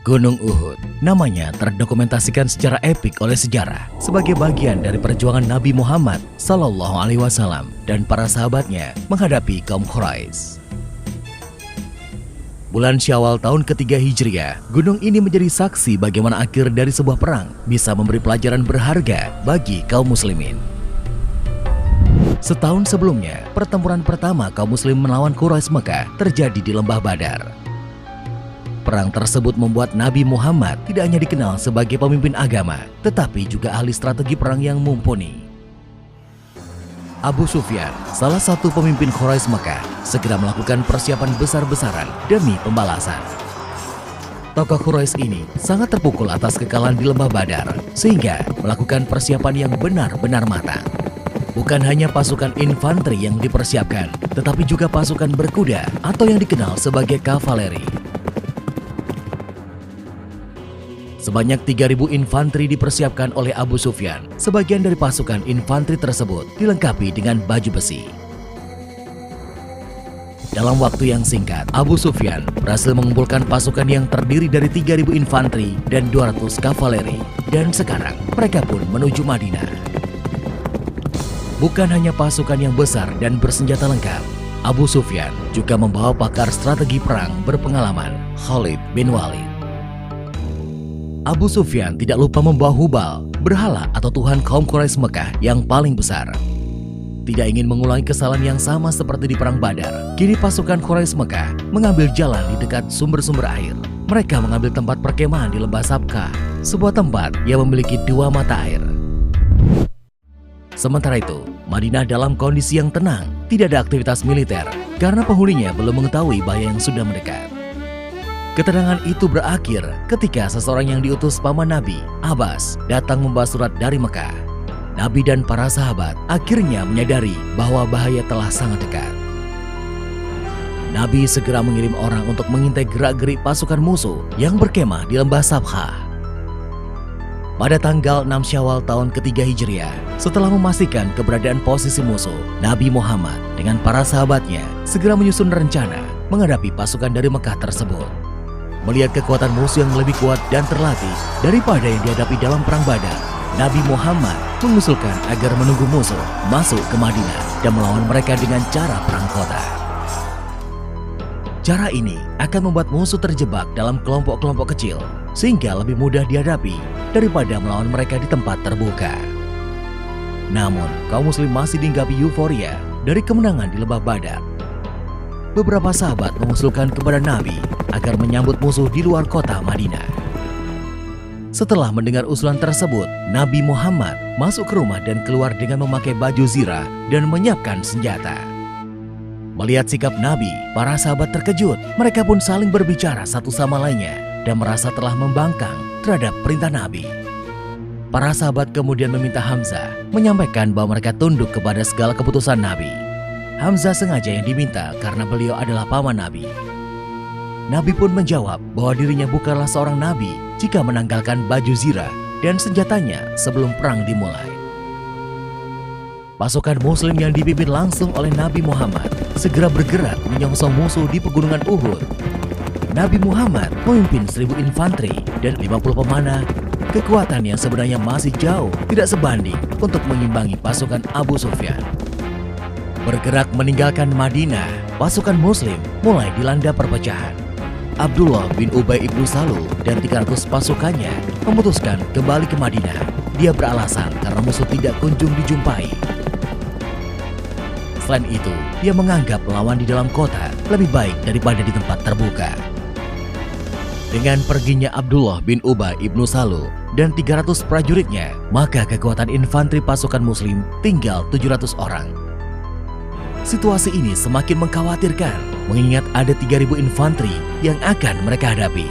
Gunung Uhud, namanya terdokumentasikan secara epik oleh sejarah sebagai bagian dari perjuangan Nabi Muhammad SAW dan para sahabatnya menghadapi kaum Quraisy. Bulan Syawal tahun ketiga Hijriah, gunung ini menjadi saksi bagaimana akhir dari sebuah perang bisa memberi pelajaran berharga bagi kaum muslimin. Setahun sebelumnya, pertempuran pertama kaum muslim melawan Quraisy Mekah terjadi di Lembah Badar. Perang tersebut membuat Nabi Muhammad tidak hanya dikenal sebagai pemimpin agama, tetapi juga ahli strategi perang yang mumpuni. Abu Sufyan, salah satu pemimpin Quraisy Mekah, segera melakukan persiapan besar-besaran demi pembalasan. Tokoh Quraisy ini sangat terpukul atas kekalahan di Lembah Badar, sehingga melakukan persiapan yang benar-benar matang. Bukan hanya pasukan infanteri yang dipersiapkan, tetapi juga pasukan berkuda atau yang dikenal sebagai kavaleri. Sebanyak 3.000 infanteri dipersiapkan oleh Abu Sufyan. Sebagian dari pasukan infanteri tersebut dilengkapi dengan baju besi. Dalam waktu yang singkat, Abu Sufyan berhasil mengumpulkan pasukan yang terdiri dari 3.000 infanteri dan 200 kavaleri. Dan sekarang mereka pun menuju Madinah. Bukan hanya pasukan yang besar dan bersenjata lengkap, Abu Sufyan juga membawa pakar strategi perang berpengalaman, Khalid bin Walid. Abu Sufyan tidak lupa membawa Hubal, berhala atau tuhan kaum Quraisy Mekah yang paling besar. Tidak ingin mengulangi kesalahan yang sama seperti di Perang Badar, kini pasukan Quraisy Mekah mengambil jalan di dekat sumber-sumber air. Mereka mengambil tempat perkemahan di Lembah Sabkhah, sebuah tempat yang memiliki 2 mata air. Sementara itu, Madinah dalam kondisi yang tenang, tidak ada aktivitas militer, karena penghuninya belum mengetahui bahaya yang sudah mendekat. Ketenangan itu berakhir ketika seseorang yang diutus paman Nabi, Abbas, datang membawa surat dari Mekah. Nabi dan para sahabat akhirnya menyadari bahwa bahaya telah sangat dekat. Nabi segera mengirim orang untuk mengintai gerak-gerik pasukan musuh yang berkemah di Lembah Sabkhah. Pada tanggal 6 Syawal tahun ketiga Hijriah, setelah memastikan keberadaan posisi musuh, Nabi Muhammad dengan para sahabatnya segera menyusun rencana menghadapi pasukan dari Mekah tersebut. Melihat kekuatan musuh yang lebih kuat dan terlatih daripada yang dihadapi dalam Perang Badar, Nabi Muhammad mengusulkan agar menunggu musuh masuk ke Madinah dan melawan mereka dengan cara perang kota. Cara ini akan membuat musuh terjebak dalam kelompok-kelompok kecil, sehingga lebih mudah dihadapi daripada melawan mereka di tempat terbuka. Namun, kaum muslim masih dihinggapi euforia dari kemenangan di Lembah Badar. Beberapa sahabat mengusulkan kepada Nabi agar menyambut musuh di luar kota Madinah. Setelah mendengar usulan tersebut, Nabi Muhammad masuk ke rumah dan keluar dengan memakai baju zirah dan menyiapkan senjata. Melihat sikap Nabi, para sahabat terkejut. Mereka pun saling berbicara satu sama lainnya dan merasa telah membangkang terhadap perintah Nabi. Para sahabat kemudian meminta Hamzah menyampaikan bahwa mereka tunduk kepada segala keputusan Nabi. Hamzah sengaja yang diminta karena beliau adalah paman Nabi. Nabi pun menjawab bahwa dirinya bukanlah seorang nabi jika menanggalkan baju zirah dan senjatanya sebelum perang dimulai. Pasukan muslim yang dipimpin langsung oleh Nabi Muhammad segera bergerak menyongsong musuh di pegunungan Uhud. Nabi Muhammad memimpin 1.000 infanteri dan 50 pemanah. Kekuatan yang sebenarnya masih jauh tidak sebanding untuk mengimbangi pasukan Abu Sufyan. Bergerak meninggalkan Madinah, pasukan muslim mulai dilanda perpecahan. Abdullah bin Ubay ibnu Salul dan 300 pasukannya memutuskan kembali ke Madinah. Dia beralasan karena musuh tidak kunjung dijumpai. Selain itu, dia menganggap melawan di dalam kota lebih baik daripada di tempat terbuka. Dengan perginya Abdullah bin Ubay ibnu Salul dan 300 prajuritnya, maka kekuatan infanteri pasukan muslim tinggal 700 orang. Situasi ini semakin mengkhawatirkan, mengingat ada 3.000 infanteri yang akan mereka hadapi.